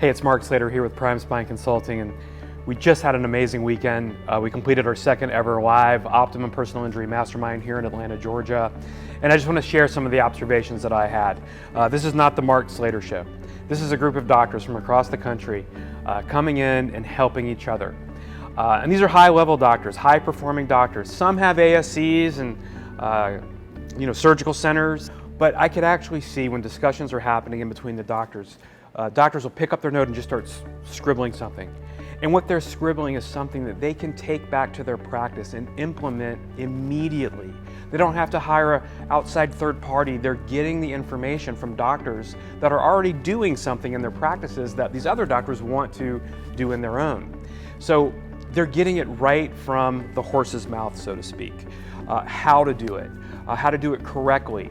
Hey, it's Mark Slater here with Prime Spine Consulting, and we just had an amazing weekend. We completed our second ever live Optimum Personal Injury Mastermind here in Atlanta, Georgia. And I just want to share some of the observations that I had. This is not the Mark Slater Show. This is a group of doctors from across the country coming in and helping each other. And these are high-level doctors, high-performing doctors. Some have ASCs and surgical centers, but I could actually see when discussions are happening in between the doctors, doctors will pick up their note and just start scribbling something. And what they're scribbling is something that they can take back to their practice and implement immediately. They don't have to hire an outside third party. They're getting the information from doctors that are already doing something in their practices that these other doctors want to do in their own. So they're getting it right from the horse's mouth, so to speak. How to do it correctly,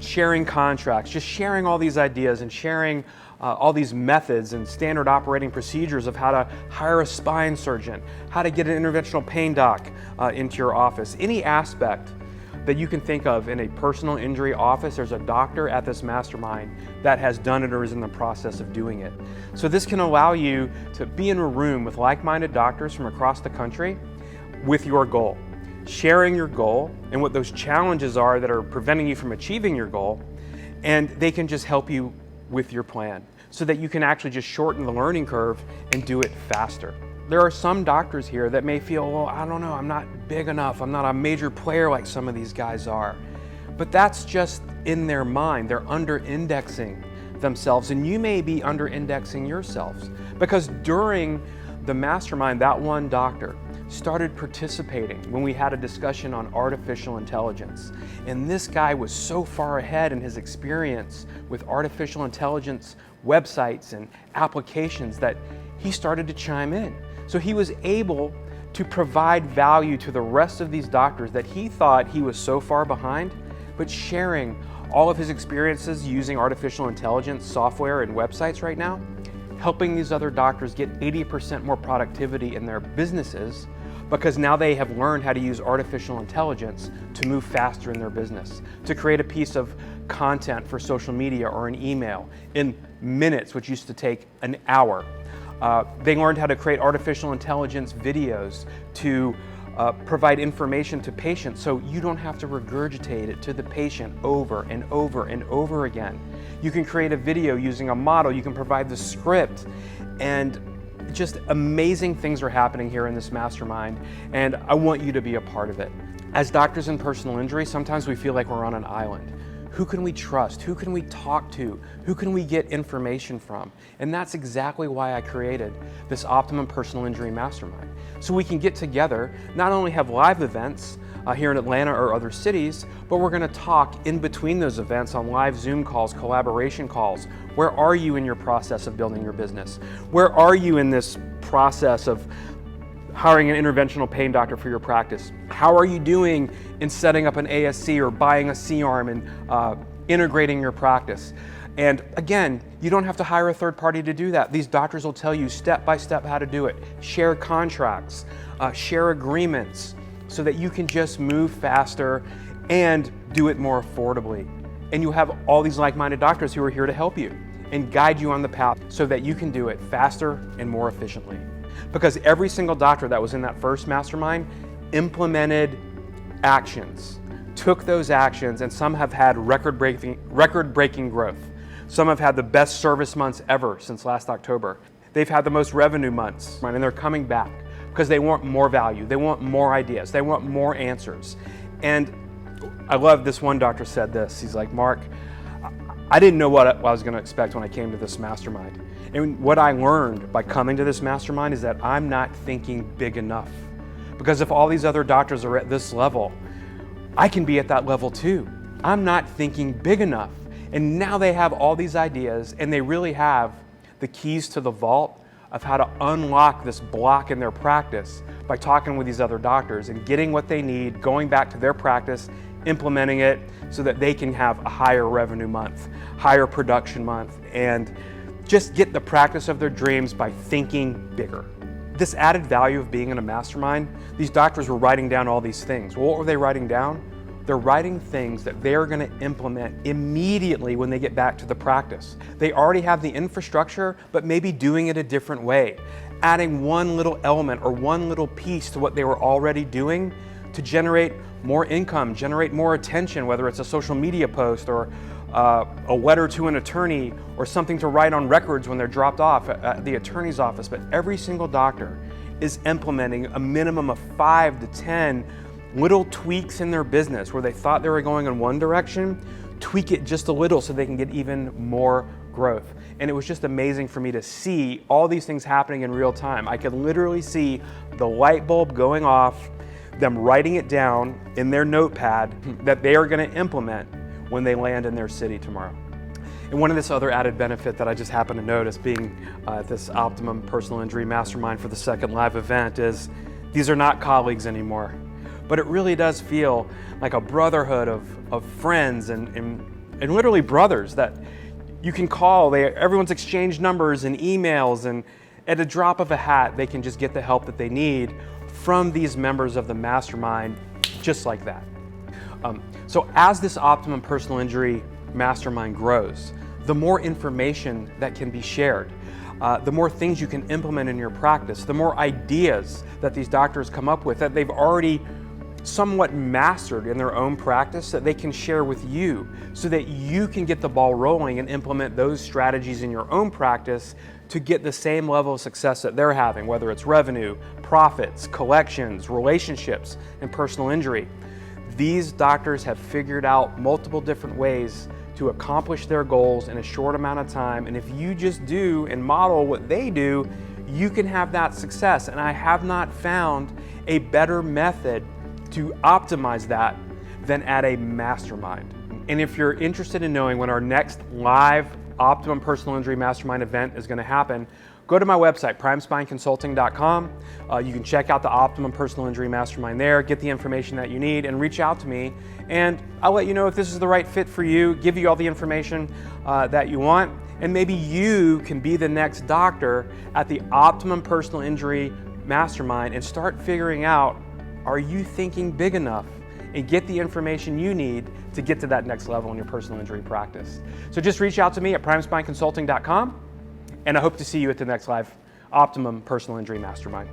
sharing contracts, just sharing all these ideas and sharing all these methods and standard operating procedures of how to hire a spine surgeon, how to get an interventional pain doc into your office. Any aspect that you can think of in a personal injury office, there's a doctor at this mastermind that has done it or is in the process of doing it. So this can allow you to be in a room with like-minded doctors from across the country with your goal, sharing your goal and what those challenges are that are preventing you from achieving your goal, and they can just help you with your plan so that you can actually just shorten the learning curve and do it faster. There are some doctors here that may feel, well, I don't know, I'm not big enough, I'm not a major player like some of these guys are. But that's just in their mind. They're under-indexing themselves, and you may be under-indexing yourselves, because during the mastermind, that one doctor started participating when we had a discussion on artificial intelligence. And this guy was so far ahead in his experience with artificial intelligence websites and applications that he started to chime in. So he was able to provide value to the rest of these doctors that he thought he was so far behind, but sharing all of his experiences using artificial intelligence software and websites right now, helping these other doctors get 80% more productivity in their businesses, because now they have learned how to use artificial intelligence to move faster in their business, to create a piece of content for social media or an email in minutes, which used to take an hour. They learned how to create artificial intelligence videos to provide information to patients so you don't have to regurgitate it to the patient over and over and over again. You can create a video using a model, you can provide the script, and just amazing things are happening here in this mastermind, and I want you to be a part of it. As doctors in personal injury, sometimes we feel like we're on an island. Who can we trust? Who can we talk to? Who can we get information from? And that's exactly why I created this Optimum Personal Injury Mastermind. So we can get together, not only have live events here in Atlanta or other cities, but we're going to talk in between those events on live Zoom calls, collaboration calls. Where are you in your process of building your business? Where are you in this process of hiring an interventional pain doctor for your practice? How are you doing in setting up an ASC or buying a C-arm and integrating your practice? And again, you don't have to hire a third party to do that. These doctors will tell you step by step how to do it. Share contracts, share agreements, so that you can just move faster and do it more affordably. And you have all these like-minded doctors who are here to help you and guide you on the path so that you can do it faster and more efficiently. Because every single doctor that was in that first mastermind implemented actions, took those actions, and some have had record-breaking growth. Some have had the best service months ever since last October. They've had the most revenue months, and they're coming back because they want more value, they want more ideas, they want more answers. And I love this one doctor said this. He's like, Mark, I didn't know what I was going to expect when I came to this mastermind. And what I learned by coming to this mastermind is that I'm not thinking big enough. Because if all these other doctors are at this level, I can be at that level too. I'm not thinking big enough. And now they have all these ideas, and they really have the keys to the vault of how to unlock this block in their practice by talking with these other doctors and getting what they need, going back to their practice, implementing it so that they can have a higher revenue month, higher production month, and just get the practice of their dreams by thinking bigger. This added value of being in a mastermind, these doctors were writing down all these things. Well, what were they writing down? They're writing things that they're going to implement immediately when they get back to the practice. They already have the infrastructure, but maybe doing it a different way, adding one little element or one little piece to what they were already doing to generate more income, generate more attention, whether it's a social media post or a letter to an attorney or something to write on records when they're dropped off at the attorney's office. But every single doctor is implementing a minimum of 5 to 10 little tweaks in their business where they thought they were going in one direction, tweak it just a little so they can get even more growth. And it was just amazing for me to see all these things happening in real time. I could literally see the light bulb going off, them writing it down in their notepad that they are going to implement when they land in their city tomorrow. And one of this other added benefit that I just happened to notice being at this Optimum Personal Injury Mastermind for the second live event is these are not colleagues anymore. But it really does feel like a brotherhood of friends and literally brothers that you can call. Everyone's exchanged numbers and emails, and at a drop of a hat, they can just get the help that they need from these members of the mastermind, just like that. So as this Optimum Personal Injury Mastermind grows, the more information that can be shared, the more things you can implement in your practice, the more ideas that these doctors come up with that they've already somewhat mastered in their own practice that they can share with you so that you can get the ball rolling and implement those strategies in your own practice to get the same level of success that they're having, whether it's revenue, profits, collections, relationships, and personal injury. These doctors have figured out multiple different ways to accomplish their goals in a short amount of time, and if you just do and model what they do, you can have that success. And I have not found a better method to optimize that than at a mastermind. And if you're interested in knowing when our next live Optimum Personal Injury Mastermind event is going to happen, go to my website, primespineconsulting.com. You can check out the Optimum Personal Injury Mastermind there, get the information that you need, and reach out to me. And I'll let you know if this is the right fit for you, give you all the information that you want, and maybe you can be the next doctor at the Optimum Personal Injury Mastermind and start figuring out, are you thinking big enough, and get the information you need to get to that next level in your personal injury practice. So just reach out to me at primespineconsulting.com, and I hope to see you at the next live Optimum Personal Injury Mastermind.